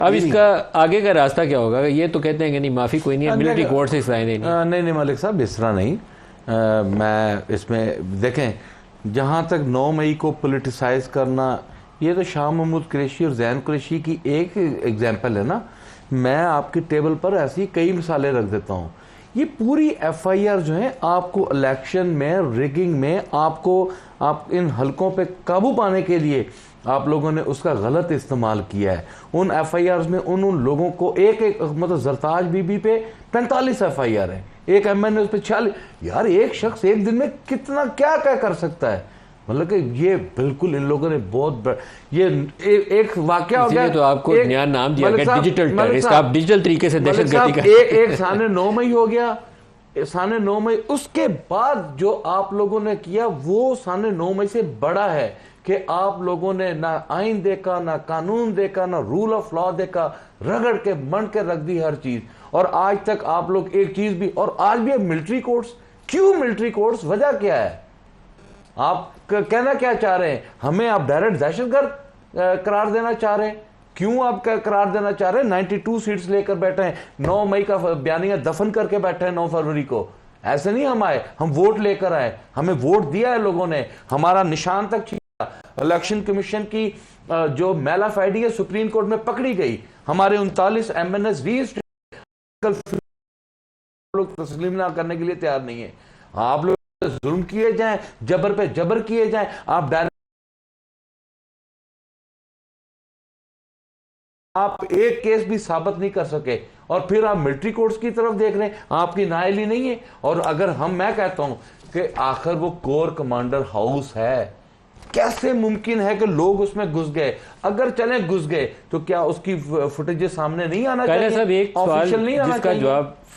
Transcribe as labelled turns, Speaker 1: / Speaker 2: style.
Speaker 1: अब इसका आगे का रास्ता क्या होगा? ये तो कहते हैं कि नहीं माफ़ी कोई नहीं है, मिलिट्री कोर्ट से सलाह देनी।
Speaker 2: नहीं मलिक साहब, इस तरह नहीं। मैं इसमें देखें, जहाँ तक 9 मई को पोलिटिसाइज करना, ये तो शाह महमूद कुरैशी और जैन कुरैशी की एक एग्जाम्पल है ना। मैं आपकी टेबल पर ऐसी कई मिसालें रख देता हूँ। ये पूरी एफआईआर जो है आपको इलेक्शन में, रिगिंग में, आप इन हलकों पे काबू पाने के लिए आप लोगों ने उसका गलत इस्तेमाल किया है। उन एफआईआर में उन लोगों को एक मतलब जरताज बीबी पे 45 एफआईआर है, एक एमएनए उस पर 46। यार एक शख्स एक दिन में कितना क्या क्या कर सकता है? मतलब कि ये बिल्कुल इन लोगों ने बहुत ये एक वाकया हो गया।
Speaker 1: तो आपको नया नाम दिया गया डिजिटल टेररिस्ट। आप डिजिटल तरीके से दहशतगर्दी का
Speaker 2: एक साने 9 मई हो गया, साने 9 मई। उसके बाद जो आप लोगों ने किया वो साने 9 मई से बड़ा है कि आप लोगों ने ना आइन देखा, ना कानून देखा, ना रूल ऑफ लॉ देखा, रगड़ के मंड के रख दी हर चीज। और आज तक आप लोग एक चीज भी, और आज भी मिलिट्री कोर्ट्स। क्यों मिलिट्री कोर्ट्स? वजह क्या है? आप कहना क्या चाह रहे हैं? हमें आप डायरेक्ट दहशतगर्द करार देना चाह रहे हैं? क्यों आप करार देना चाह रहे हैं? 92 सीट्स लेकर बैठे हैं, 9 मई का बयानिया दफन करके बैठे हैं 9 फरवरी को। ऐसे नहीं हम आए, हम वोट लेकर आए, हमें वोट दिया है लोगों ने, हमारा निशान तक छीना। इलेक्शन कमीशन की जो मैलाफाइडी है सुप्रीम कोर्ट में पकड़ी गई, हमारे 39 एमएनएस लोग तस्लीम ना करने के लिए तैयार नहीं है। आप लोग जुल्म किए जाएं, जबर पे जबर किए जाएं, आप डायरेक्ट आप एक केस भी साबित नहीं कर सके और फिर आप मिलिट्री कोर्ट्स की तरफ देख रहे हैं। आपकी नाअहली नहीं है। और अगर मैं कहता हूं कि आखिर वो कोर कमांडर हाउस है, कैसे मुमकिन है कि लोग उसमें घुस गए? अगर चले घुस गए तो क्या उसकी फुटेज सामने नहीं आना चाहिए?
Speaker 1: साहब एक सवाल जिसका जवाब